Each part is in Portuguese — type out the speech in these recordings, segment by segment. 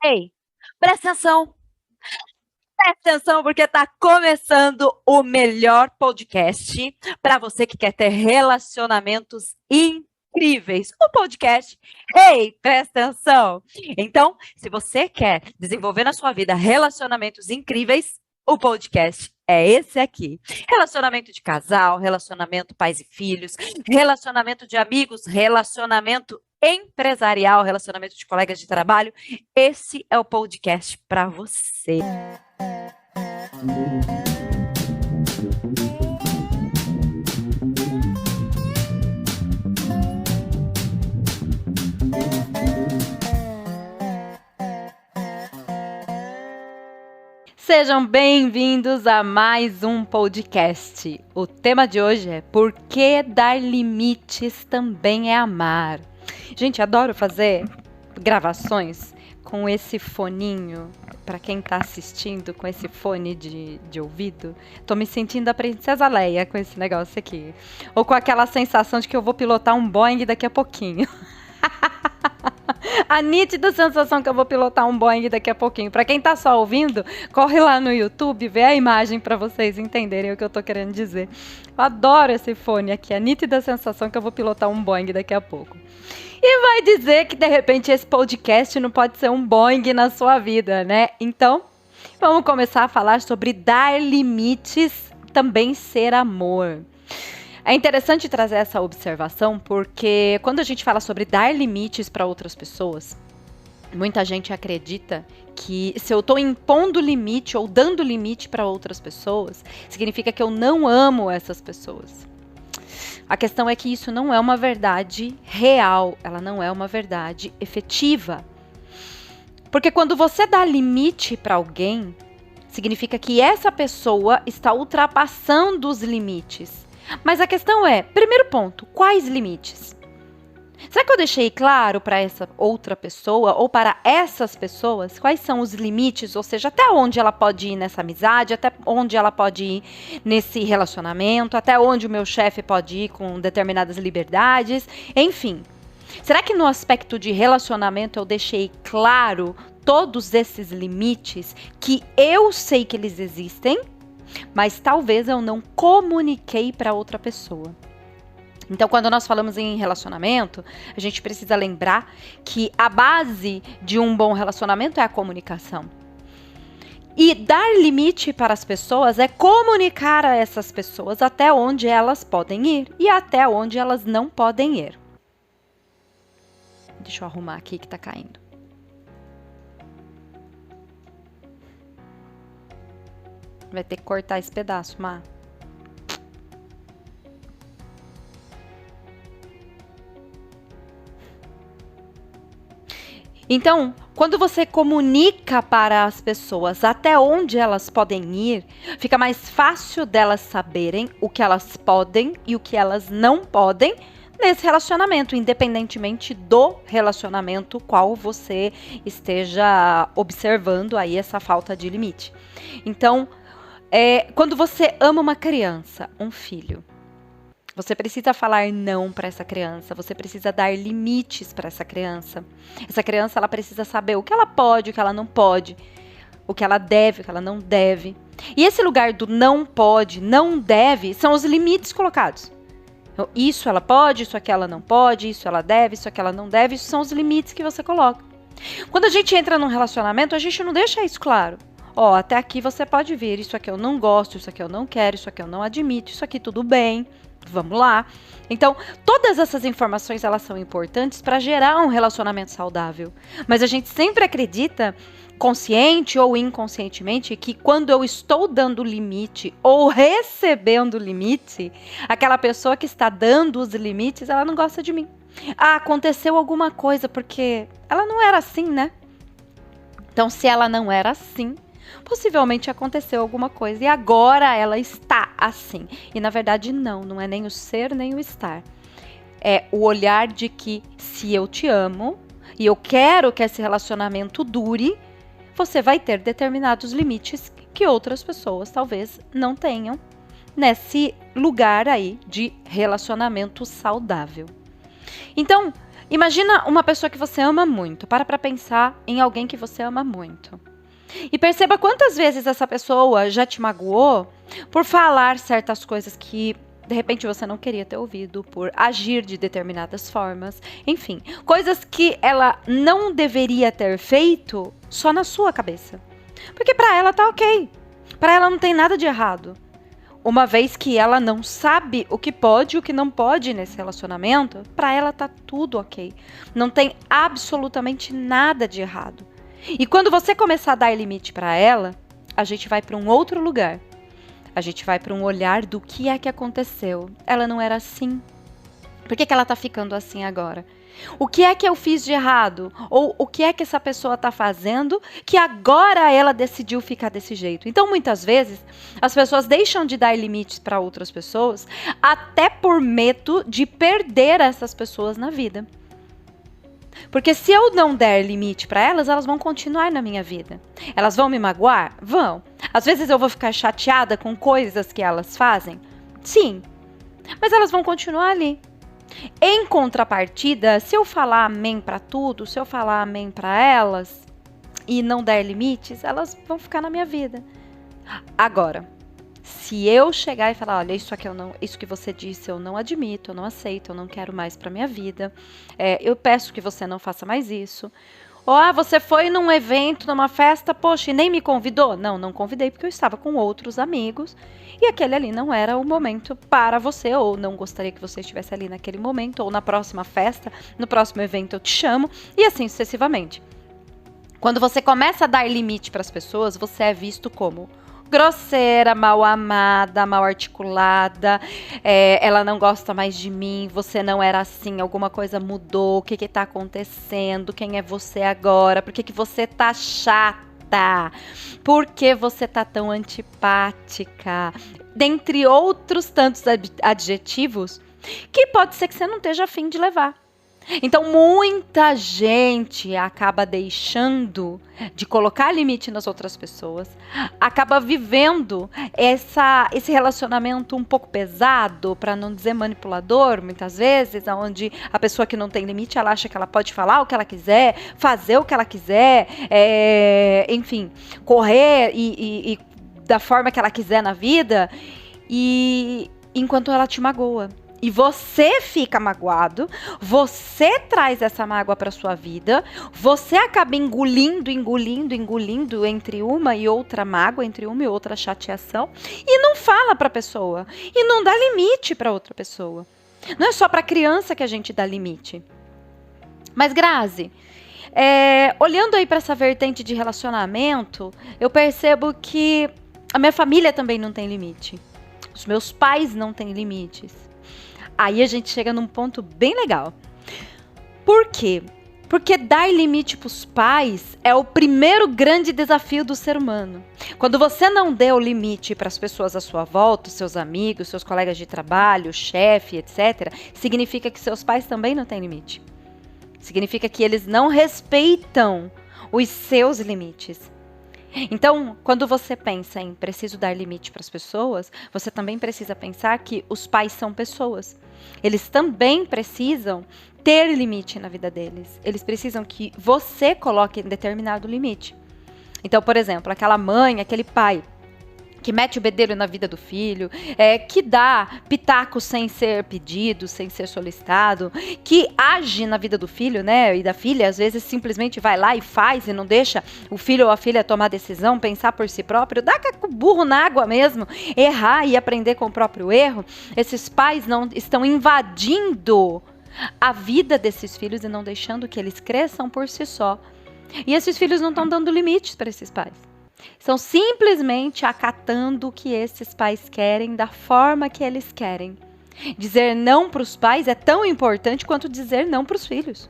Ei, presta atenção, presta atenção, porque está começando o melhor podcast para você que quer ter relacionamentos incríveis. O podcast. Ei, presta atenção. Então, se você quer desenvolver na sua vida relacionamentos incríveis, o podcast é esse aqui. Relacionamento de casal, relacionamento pais e filhos, relacionamento de amigos, relacionamento empresarial, relacionamento de colegas de trabalho. Esse é o podcast para você. Sejam bem-vindos a mais um podcast. O tema de hoje é Por que dar limites também é amar? Gente, adoro fazer gravações com esse foninho. Para quem tá assistindo com esse fone de ouvido, tô me sentindo a Princesa Leia com esse negócio aqui. Ou com aquela sensação de que eu vou pilotar um Boeing daqui a pouquinho. A nítida sensação que eu vou pilotar um Boeing daqui a pouquinho. Para quem tá só ouvindo, corre lá no YouTube, vê a imagem para vocês entenderem o que eu tô querendo dizer. Eu adoro esse fone aqui, a nítida sensação que eu vou pilotar um Boeing daqui a pouco. E vai dizer que de repente esse podcast não pode ser um Boeing na sua vida, né? Então, vamos começar a falar sobre dar limites, também ser amor. É interessante trazer essa observação porque quando a gente fala sobre dar limites para outras pessoas, muita gente acredita que se eu estou impondo limite ou dando limite para outras pessoas, significa que eu não amo essas pessoas. A questão é que isso não é uma verdade real, ela não é uma verdade efetiva. Porque quando você dá limite para alguém, significa que essa pessoa está ultrapassando os limites. Mas a questão é, primeiro ponto, quais limites? Será que eu deixei claro para essa outra pessoa ou para essas pessoas quais são os limites, ou seja, até onde ela pode ir nessa amizade, até onde ela pode ir nesse relacionamento, até onde o meu chefe pode ir com determinadas liberdades, enfim. Será que no aspecto de relacionamento eu deixei claro todos esses limites que eu sei que eles existem? Mas talvez eu não comuniquei para outra pessoa. Então, quando nós falamos em relacionamento, a gente precisa lembrar que a base de um bom relacionamento é a comunicação. E dar limite para as pessoas é comunicar a essas pessoas até onde elas podem ir e até onde elas não podem ir. Deixa eu arrumar aqui que tá caindo. Vai ter que cortar esse pedaço, Má. Então, quando você comunica para as pessoas até onde elas podem ir, fica mais fácil delas saberem o que elas podem e o que elas não podem nesse relacionamento, independentemente do relacionamento qual você esteja observando aí essa falta de limite. Então, quando você ama uma criança, um filho, você precisa falar não para essa criança, você precisa dar limites para essa criança. Essa criança ela precisa saber o que ela pode, o que ela não pode, o que ela deve, o que ela não deve. E esse lugar do não pode, não deve, são os limites colocados. Então, isso ela pode, isso aqui ela não pode, isso ela deve, isso aqui ela não deve, isso são os limites que você coloca. Quando a gente entra num relacionamento, a gente não deixa isso claro. Ó, até aqui você pode vir, isso aqui eu não gosto, isso aqui eu não quero, isso aqui eu não admito, isso aqui tudo bem, vamos lá. Então, todas essas informações elas são importantes para gerar um relacionamento saudável. Mas a gente sempre acredita, consciente ou inconscientemente, que quando eu estou dando limite ou recebendo limite, aquela pessoa que está dando os limites, ela não gosta de mim. Ah, aconteceu alguma coisa, porque ela não era assim, né? Então, se ela não era assim, possivelmente aconteceu alguma coisa e agora ela está assim. E na verdade não é nem o ser nem o estar. É o olhar de que se eu te amo e eu quero que esse relacionamento dure, você vai ter determinados limites que outras pessoas talvez não tenham nesse lugar aí de relacionamento saudável. Então, Imagina uma pessoa que você ama muito. Para pensar em alguém que você ama muito. E perceba quantas vezes essa pessoa já te magoou por falar certas coisas que de repente você não queria ter ouvido, por agir de determinadas formas. Enfim, coisas que ela não deveria ter feito só na sua cabeça. Porque para ela tá ok. Para ela não tem nada de errado. Uma vez que ela não sabe o que pode e o que não pode nesse relacionamento, para ela tá tudo ok. Não tem absolutamente nada de errado. E quando você começar a dar limite para ela, a gente vai para um outro lugar. A gente vai para um olhar do que é que aconteceu. Ela não era assim. Por que ela tá ficando assim agora? O que é que eu fiz de errado? Ou o que é que essa pessoa está fazendo que agora ela decidiu ficar desse jeito? Então, muitas vezes, as pessoas deixam de dar limites para outras pessoas até por medo de perder essas pessoas na vida. Porque se eu não der limite para elas, elas vão continuar na minha vida. Elas vão me magoar? Vão. Às vezes eu vou ficar chateada com coisas que elas fazem? Sim. Mas elas vão continuar ali. Em contrapartida, se eu falar amém para tudo, se eu falar amém para elas e não der limites, elas vão ficar na minha vida. Agora, se eu chegar e falar, olha, isso que você disse eu não admito, eu não aceito, eu não quero mais para minha vida, eu peço que você não faça mais isso. Ou, você foi num evento, numa festa, poxa, e nem me convidou? Não, não convidei porque eu estava com outros amigos e aquele ali não era o momento para você, ou não gostaria que você estivesse ali naquele momento, ou na próxima festa, no próximo evento eu te chamo, e assim sucessivamente. Quando você começa a dar limite para as pessoas, você é visto como grosseira, mal amada, mal articulada, ela não gosta mais de mim, você não era assim, alguma coisa mudou, o que está acontecendo, quem é você agora, por que você tá chata, por que você tá tão antipática, dentre outros tantos adjetivos, que pode ser que você não esteja a fim de levar. Então, muita gente acaba deixando de colocar limite nas outras pessoas, acaba vivendo esse relacionamento um pouco pesado, para não dizer manipulador, muitas vezes, onde a pessoa que não tem limite, ela acha que ela pode falar o que ela quiser, fazer o que ela quiser, enfim, correr e da forma que ela quiser na vida, e enquanto ela te magoa. E você fica magoado, você traz essa mágoa para sua vida, você acaba engolindo entre uma e outra mágoa, entre uma e outra chateação, e não fala para a pessoa, e não dá limite para outra pessoa. Não é só para criança que a gente dá limite. Mas, Grazi, olhando aí para essa vertente de relacionamento, eu percebo que a minha família também não tem limite. Os meus pais não têm limites. Aí a gente chega num ponto bem legal. Por quê? Porque dar limite para os pais é o primeiro grande desafio do ser humano. Quando você não deu limite para as pessoas à sua volta, seus amigos, seus colegas de trabalho, chefe, etc., significa que seus pais também não têm limite. Significa que eles não respeitam os seus limites. Então, quando você pensa em preciso dar limite para as pessoas, você também precisa pensar que os pais são pessoas. Eles também precisam ter limite na vida deles. Eles precisam que você coloque determinado limite. Então, por exemplo, aquela mãe, aquele pai que mete o bedelho na vida do filho, que dá pitaco sem ser pedido, sem ser solicitado, que age na vida do filho, né, e da filha, às vezes simplesmente vai lá e faz e não deixa o filho ou a filha tomar decisão, pensar por si próprio, dá com o burro na água mesmo, errar e aprender com o próprio erro. Esses pais não estão invadindo a vida desses filhos e não deixando que eles cresçam por si só. E esses filhos não estão dando limites para esses pais. Estão simplesmente acatando o que esses pais querem da forma que eles querem. Dizer não para os pais é tão importante quanto dizer não para os filhos.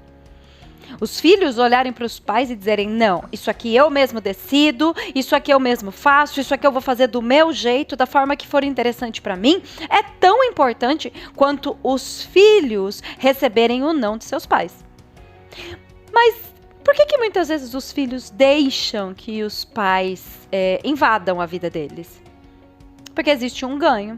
Os filhos olharem para os pais e dizerem, não, isso aqui eu mesmo decido, isso aqui eu mesmo faço, isso aqui eu vou fazer do meu jeito, da forma que for interessante para mim, é tão importante quanto os filhos receberem o não de seus pais. Mas por que muitas vezes os filhos deixam que os pais invadam a vida deles? Porque existe um ganho.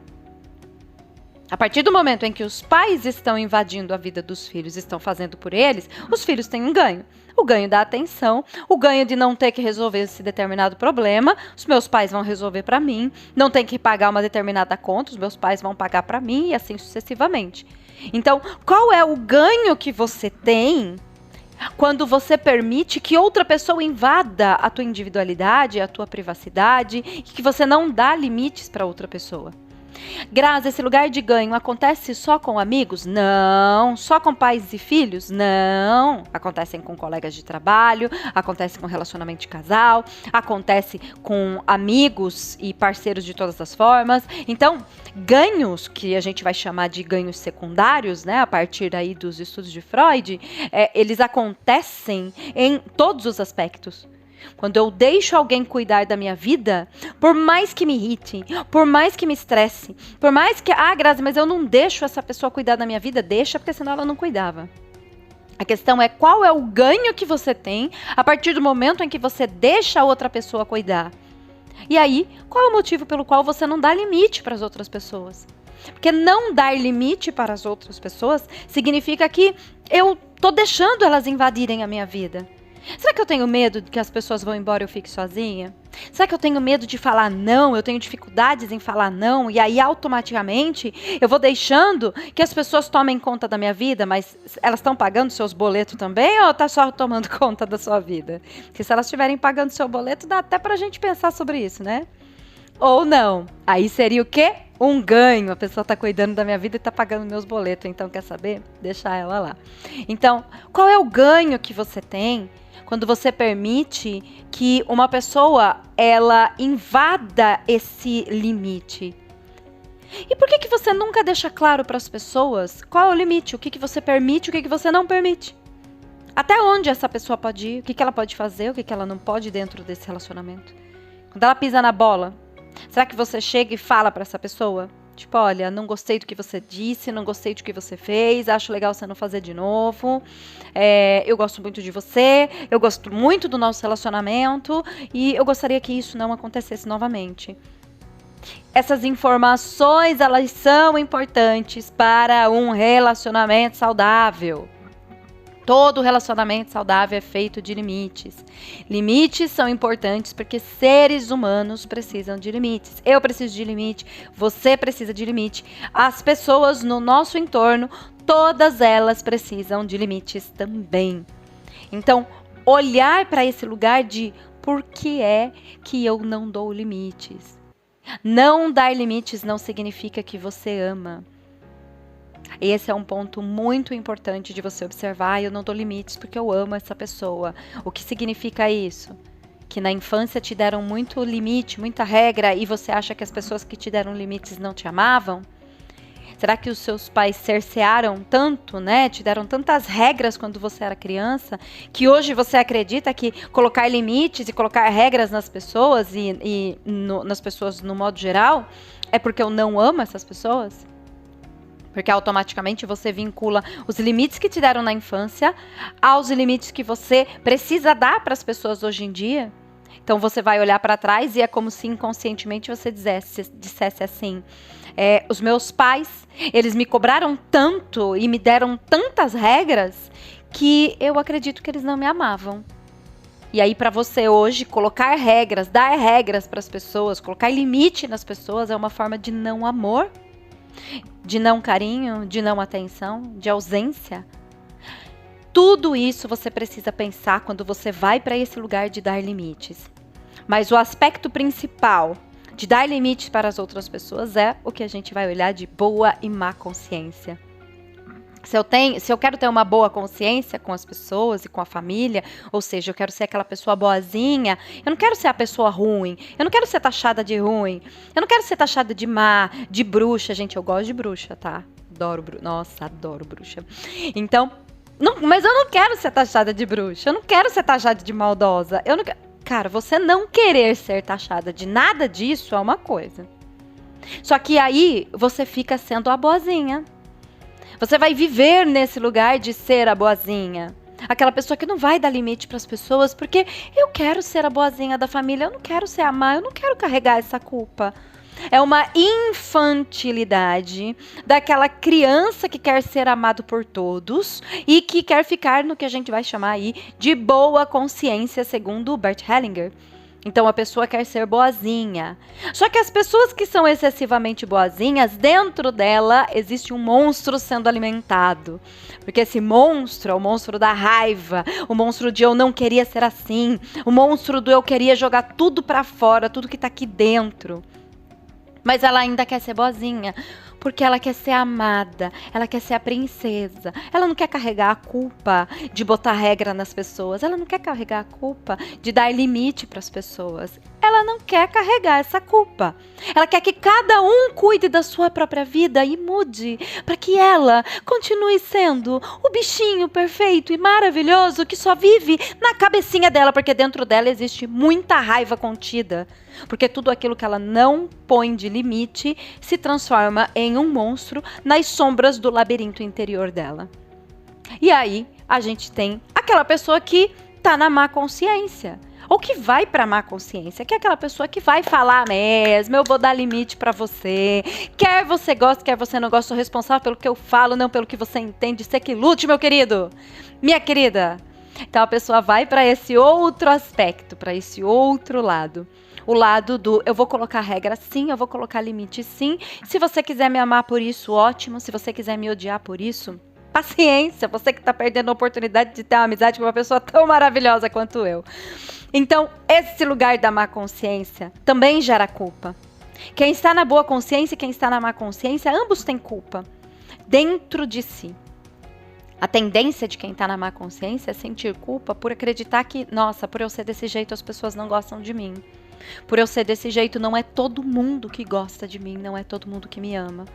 A partir do momento em que os pais estão invadindo a vida dos filhos, estão fazendo por eles, os filhos têm um ganho. O ganho da atenção, o ganho de não ter que resolver esse determinado problema, os meus pais vão resolver para mim, não tem que pagar uma determinada conta, os meus pais vão pagar para mim e assim sucessivamente. Então, qual é o ganho que você tem quando você permite que outra pessoa invada a tua individualidade, a tua privacidade, e que você não dá limites para outra pessoa? Grazi, esse lugar de ganho acontece só com amigos? Não. Só com pais e filhos? Não. Acontecem com colegas de trabalho, acontece com relacionamento de casal, acontece com amigos e parceiros de todas as formas. Então, ganhos, que a gente vai chamar de ganhos secundários, né, a partir aí dos estudos de Freud, eles acontecem em todos os aspectos. Quando eu deixo alguém cuidar da minha vida, por mais que me irrite, por mais que me estresse, por mais que, Grazi, mas eu não deixo essa pessoa cuidar da minha vida, deixa, porque senão ela não cuidava. A questão é qual é o ganho que você tem a partir do momento em que você deixa a outra pessoa cuidar. E aí, qual é o motivo pelo qual você não dá limite para as outras pessoas? Porque não dar limite para as outras pessoas significa que eu tô deixando elas invadirem a minha vida. Será que eu tenho medo de que as pessoas vão embora e eu fique sozinha? Será que eu tenho medo de falar não? Eu tenho dificuldades em falar não? E aí, automaticamente, eu vou deixando que as pessoas tomem conta da minha vida, mas elas estão pagando seus boletos também ou tá só tomando conta da sua vida? Porque se elas estiverem pagando seu boleto, dá até pra gente pensar sobre isso, né? Ou não. Aí seria o quê? Um ganho. A pessoa tá cuidando da minha vida e tá pagando meus boletos. Então, quer saber? Deixa ela lá. Então, qual é o ganho que você tem quando você permite que uma pessoa, ela invada esse limite? E por que você nunca deixa claro para as pessoas qual é o limite? O que você permite, o que você não permite? Até onde essa pessoa pode ir? O que ela pode fazer, o que ela não pode dentro desse relacionamento? Quando ela pisa na bola, será que você chega e fala para essa pessoa? Tipo, olha, não gostei do que você disse, não gostei do que você fez, acho legal você não fazer de novo, eu gosto muito de você, eu gosto muito do nosso relacionamento e eu gostaria que isso não acontecesse novamente. Essas informações, elas são importantes para um relacionamento saudável. Todo relacionamento saudável é feito de limites. Limites são importantes porque seres humanos precisam de limites. Eu preciso de limite, você precisa de limite. As pessoas no nosso entorno, todas elas precisam de limites também. Então, olhar para esse lugar de por que é que eu não dou limites. Não dar limites não significa que você ama. Esse é um ponto muito importante de você observar. Eu não dou limites porque eu amo essa pessoa. O que significa isso? Que na infância te deram muito limite, muita regra, e você acha que as pessoas que te deram limites não te amavam? Será que os seus pais cercearam tanto, né? Te deram tantas regras quando você era criança, que hoje você acredita que colocar limites e colocar regras nas pessoas nas pessoas no modo geral é porque eu não amo essas pessoas? Porque automaticamente você vincula os limites que te deram na infância aos limites que você precisa dar para as pessoas hoje em dia. Então você vai olhar para trás e é como se inconscientemente você dissesse assim: os meus pais, eles me cobraram tanto e me deram tantas regras que eu acredito que eles não me amavam. E aí, para você hoje, colocar regras, dar regras para as pessoas, colocar limite nas pessoas é uma forma de não amor, de não carinho, de não atenção, de ausência. Tudo isso você precisa pensar quando você vai para esse lugar de dar limites. Mas o aspecto principal de dar limites para as outras pessoas é o que a gente vai olhar de boa e má consciência. Se eu quero ter uma boa consciência com as pessoas e com a família, ou seja, eu quero ser aquela pessoa boazinha, eu não quero ser a pessoa ruim, eu não quero ser taxada de ruim, eu não quero ser taxada de má, de bruxa. Gente, eu gosto de bruxa, tá? Adoro bruxa. Nossa, adoro bruxa. Então, mas eu não quero ser taxada de bruxa, eu não quero ser taxada de maldosa, eu não quero... Cara, você não querer ser taxada de nada disso é uma coisa. Só que aí você fica sendo a boazinha. Você vai viver nesse lugar de ser a boazinha. Aquela pessoa que não vai dar limite para as pessoas, porque eu quero ser a boazinha da família, eu não quero ser a má, eu não quero carregar essa culpa. É uma infantilidade daquela criança que quer ser amado por todos e que quer ficar no que a gente vai chamar aí de boa consciência, segundo Bert Hellinger. Então a pessoa quer ser boazinha. Só que as pessoas que são excessivamente boazinhas, dentro dela existe um monstro sendo alimentado. Porque esse monstro é o monstro da raiva, o monstro de eu não queria ser assim, o monstro do eu queria jogar tudo pra fora, tudo que tá aqui dentro. Mas ela ainda quer ser boazinha, porque ela quer ser amada, ela quer ser a princesa. Ela não quer carregar a culpa de botar regra nas pessoas, ela não quer carregar a culpa de dar limite para as pessoas. Ela não quer carregar essa culpa. Ela quer que cada um cuide da sua própria vida e mude, para que ela continue sendo o bichinho perfeito e maravilhoso que só vive na cabecinha dela, porque dentro dela existe muita raiva contida. Porque tudo aquilo que ela não põe de limite se transforma em um monstro nas sombras do labirinto interior dela. E aí a gente tem aquela pessoa que tá na má consciência, ou que vai pra má consciência, que é aquela pessoa que vai falar mesmo, eu vou dar limite pra você, quer você goste, quer você não goste, sou responsável pelo que eu falo, não pelo que você entende, você que lute, meu querido, minha querida. Então a pessoa vai pra esse outro aspecto, pra esse outro lado. O lado do eu vou colocar regra sim, eu vou colocar limite sim. Se você quiser me amar por isso, ótimo. Se você quiser me odiar por isso, paciência. Você que está perdendo a oportunidade de ter uma amizade com uma pessoa tão maravilhosa quanto eu. Então, esse lugar da má consciência também gera culpa. Quem está na boa consciência e quem está na má consciência, ambos têm culpa dentro de si. A tendência de quem está na má consciência é sentir culpa por acreditar que, nossa, por eu ser desse jeito as pessoas não gostam de mim. Por eu ser desse jeito, não é todo mundo que gosta de mim, não é todo mundo que me ama.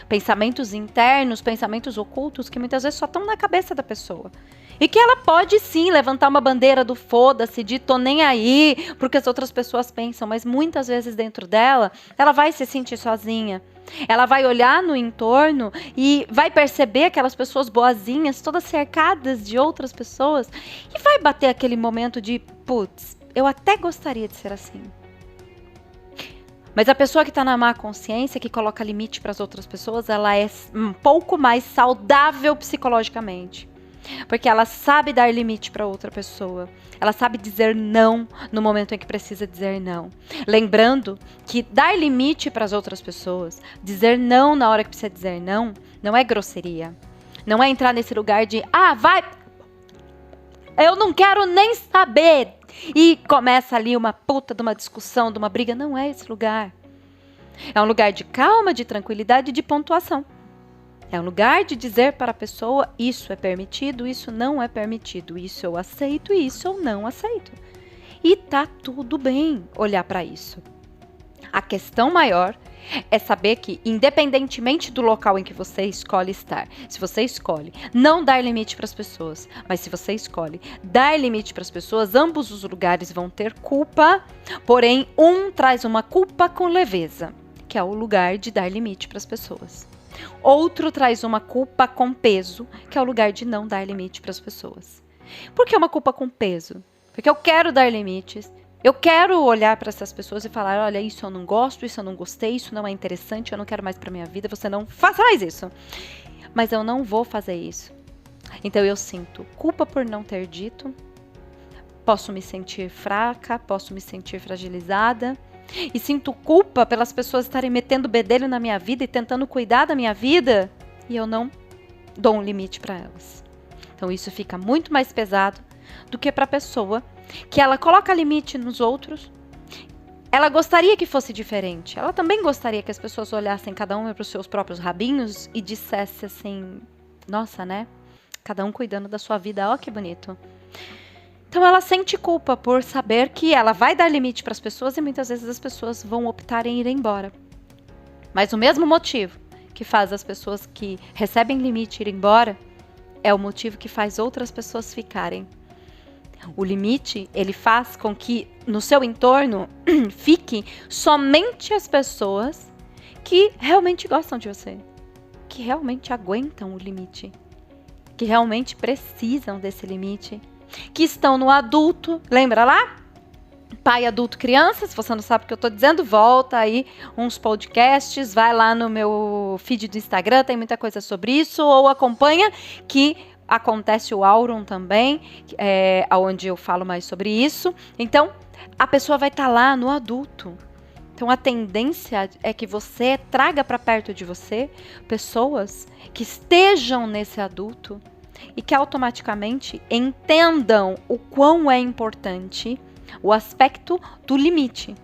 Pensamentos internos, pensamentos ocultos que muitas vezes só estão na cabeça da pessoa. E que ela pode sim levantar uma bandeira do foda-se, de tô nem aí, porque as outras pessoas pensam, mas muitas vezes dentro dela, ela vai se sentir sozinha. Ela vai olhar no entorno e vai perceber aquelas pessoas boazinhas, todas cercadas de outras pessoas, e vai bater aquele momento de, putz, eu até gostaria de ser assim. Mas a pessoa que está na má consciência, que coloca limite para as outras pessoas, ela é um pouco mais saudável psicologicamente. Porque ela sabe dar limite para outra pessoa. Ela sabe dizer não no momento em que precisa dizer não. Lembrando que dar limite para as outras pessoas, dizer não na hora que precisa dizer não, não é grosseria. Não é entrar nesse lugar de, vai, eu não quero nem saber. E começa ali uma puta de uma discussão, de uma briga. Não é esse lugar. É um lugar de calma, de tranquilidade e de pontuação. É um lugar de dizer para a pessoa, isso é permitido, isso não é permitido. Isso eu aceito e isso eu não aceito. E tá tudo bem olhar para isso. A questão maior é saber que, independentemente do local em que você escolhe estar, se você escolhe não dar limite para as pessoas, mas se você escolhe dar limite para as pessoas, ambos os lugares vão ter culpa, porém um traz uma culpa com leveza, que é o lugar de dar limite para as pessoas. Outro traz uma culpa com peso, que é o lugar de não dar limite para as pessoas. Por que uma culpa com peso? Porque eu quero dar limites. Eu quero olhar para essas pessoas e falar, olha, isso eu não gosto, isso eu não gostei, isso não é interessante, eu não quero mais para minha vida, você não faça mais isso. Mas eu não vou fazer isso. Então eu sinto culpa por não ter dito, posso me sentir fraca, posso me sentir fragilizada, e sinto culpa pelas pessoas estarem metendo bedelho na minha vida e tentando cuidar da minha vida, e eu não dou um limite para elas. Então isso fica muito mais pesado do que para a pessoa que ela coloca limite nos outros. Ela gostaria que fosse diferente. Ela também gostaria que as pessoas olhassem cada uma para os seus próprios rabinhos e dissesse assim, nossa, né? Cada um cuidando da sua vida, ó que bonito. Então ela sente culpa por saber que ela vai dar limite para as pessoas e muitas vezes as pessoas vão optar em ir embora. Mas o mesmo motivo que faz as pessoas que recebem limite ir embora é o motivo que faz outras pessoas ficarem. O limite, ele faz com que no seu entorno fiquem somente as pessoas que realmente gostam de você, que realmente aguentam o limite, que realmente precisam desse limite, que estão no adulto, lembra lá? pai, adulto, criança. Se você não sabe o que eu tô dizendo, volta aí uns podcasts, vai lá no meu feed do Instagram, tem muita coisa sobre isso, ou acompanha que acontece o Auron também, onde eu falo mais sobre isso. Então, a pessoa vai estar lá no adulto. Então, a tendência é que você traga para perto de você pessoas que estejam nesse adulto e que automaticamente entendam o quão é importante o aspecto do limite.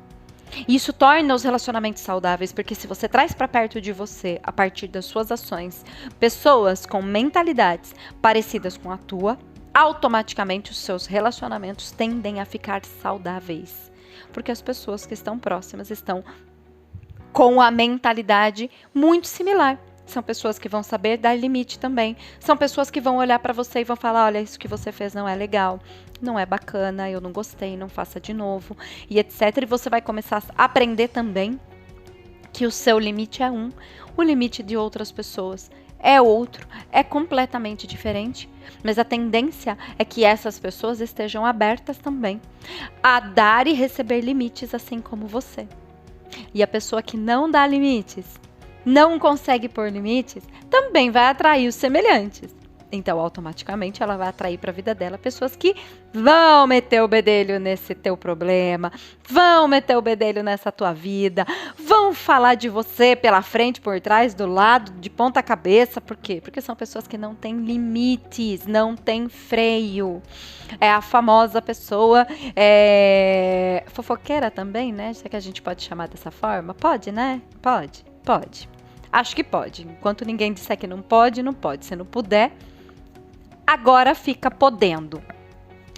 Isso torna os relacionamentos saudáveis, porque se você traz para perto de você, a partir das suas ações, pessoas com mentalidades parecidas com a tua, automaticamente os seus relacionamentos tendem a ficar saudáveis. Porque as pessoas que estão próximas estão com a mentalidade muito similar. São pessoas que vão saber dar limite também. São pessoas que vão olhar para você e vão falar, olha, isso que você fez não é legal, não é bacana, eu não gostei, não faça de novo, e etc. E você vai começar a aprender também que o seu limite é um, o limite de outras pessoas é outro, é completamente diferente. Mas a tendência é que essas pessoas estejam abertas também a dar e receber limites, assim como você. E a pessoa que não dá limites, não consegue pôr limites, também vai atrair os semelhantes. Então, automaticamente, ela vai atrair para a vida dela pessoas que vão meter o bedelho nesse teu problema, vão meter o bedelho nessa tua vida, vão falar de você pela frente, por trás, do lado, de ponta cabeça. Por quê? Porque são pessoas que não têm limites, não têm freio. É a famosa pessoa fofoqueira também, né? Será que a gente pode chamar dessa forma? Pode, né? Pode. Acho que pode. Enquanto ninguém disser que não pode, não pode. Se não puder, agora fica podendo.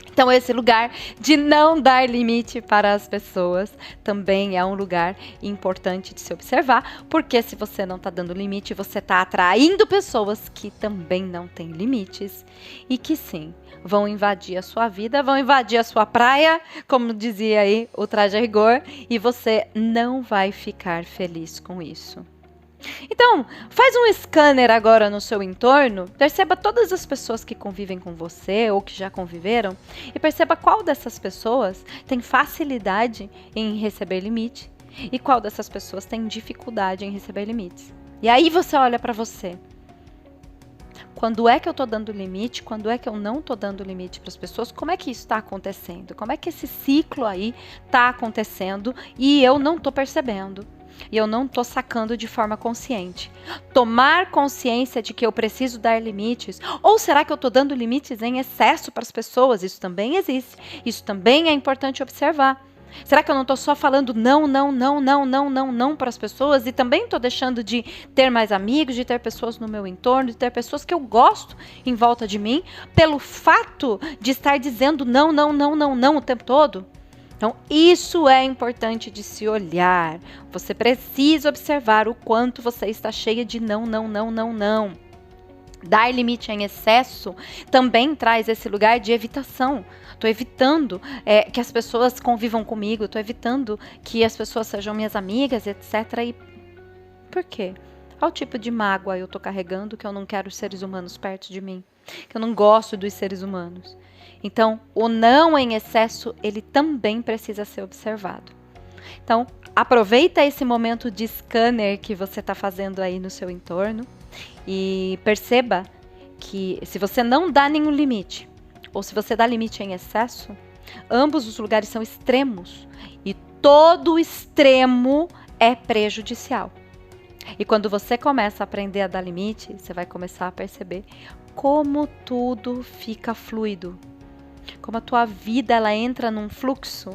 Então, esse lugar de não dar limite para as pessoas também é um lugar importante de se observar, porque se você não está dando limite, você está atraindo pessoas que também não têm limites e que sim, vão invadir a sua vida, vão invadir a sua praia, como dizia aí o Traje a Rigor, e você não vai ficar feliz com isso. Então, faz um scanner agora no seu entorno, perceba todas as pessoas que convivem com você ou que já conviveram e perceba qual dessas pessoas tem facilidade em receber limite e qual dessas pessoas tem dificuldade em receber limites. E aí você olha para você. Quando é que eu estou dando limite? Quando é que eu não estou dando limite para as pessoas? Como é que isso está acontecendo? Como é que esse ciclo aí está acontecendo e eu não estou percebendo? E eu não estou sacando de forma consciente. Tomar consciência de que eu preciso dar limites. Ou será que eu estou dando limites em excesso para as pessoas? Isso também existe. Isso também é importante observar. Será que eu não estou só falando não para as pessoas e também estou deixando de ter mais amigos, de ter pessoas no meu entorno, de ter pessoas que eu gosto em volta de mim, pelo fato de estar dizendo não o tempo todo? Então, isso é importante de se olhar. Você precisa observar o quanto você está cheia de não. Dar limite em excesso também traz esse lugar de evitação. Estou evitando que as pessoas convivam comigo, estou evitando que as pessoas sejam minhas amigas, etc. E por quê? Qual tipo de mágoa eu estou carregando que eu não quero os seres humanos perto de mim? Que eu não gosto dos seres humanos? Então, o não em excesso, ele também precisa ser observado. Então, aproveita esse momento de scanner que você está fazendo aí no seu entorno e perceba que se você não dá nenhum limite, ou se você dá limite em excesso, ambos os lugares são extremos e todo extremo é prejudicial. E quando você começa a aprender a dar limite, você vai começar a perceber como tudo fica fluido. Como a tua vida ela entra num fluxo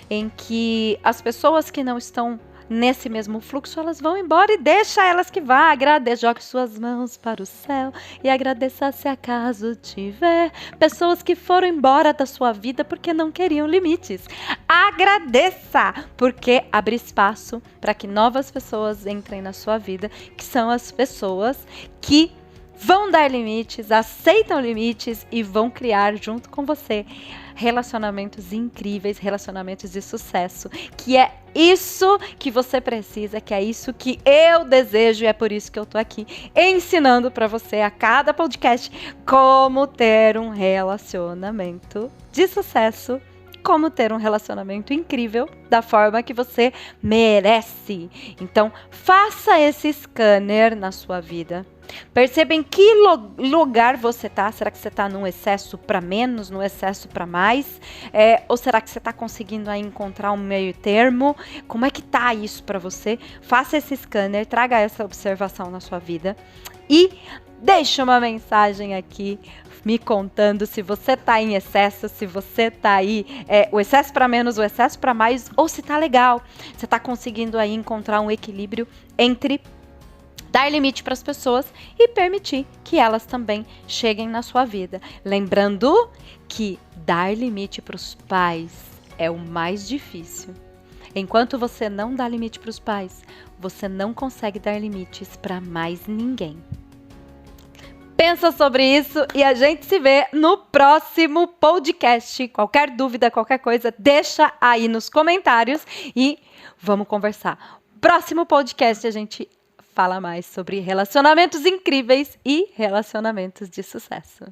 em que as pessoas que não estão nesse mesmo fluxo, elas vão embora e deixa elas que vá. Agradeça, jogue suas mãos para o céu e agradeça se acaso tiver pessoas que foram embora da sua vida porque não queriam limites. Agradeça, porque abre espaço para que novas pessoas entrem na sua vida, que são as pessoas que vão dar limites, aceitam limites e vão criar junto com você relacionamentos incríveis, relacionamentos de sucesso, que é isso que você precisa, que é isso que eu desejo e é por isso que eu tô aqui ensinando para você a cada podcast como ter um relacionamento de sucesso como ter um relacionamento incrível da forma que você merece. Então, faça esse scanner na sua vida. Perceba em que lugar você está. Será que você está num excesso para menos, num excesso para mais? Ou será que você está conseguindo aí encontrar um meio termo? Como é que tá isso para você? Faça esse scanner, traga essa observação na sua vida e deixa uma mensagem aqui me contando se você tá em excesso, se você tá aí, o excesso para menos, o excesso para mais, ou se tá legal. Você tá conseguindo aí encontrar um equilíbrio entre dar limite para as pessoas e permitir que elas também cheguem na sua vida. Lembrando que dar limite para os pais é o mais difícil. Enquanto você não dá limite para os pais, você não consegue dar limites para mais ninguém. Pensa sobre isso e a gente se vê no próximo podcast. Qualquer dúvida, qualquer coisa, deixa aí nos comentários e vamos conversar. Próximo podcast a gente fala mais sobre relacionamentos incríveis e relacionamentos de sucesso.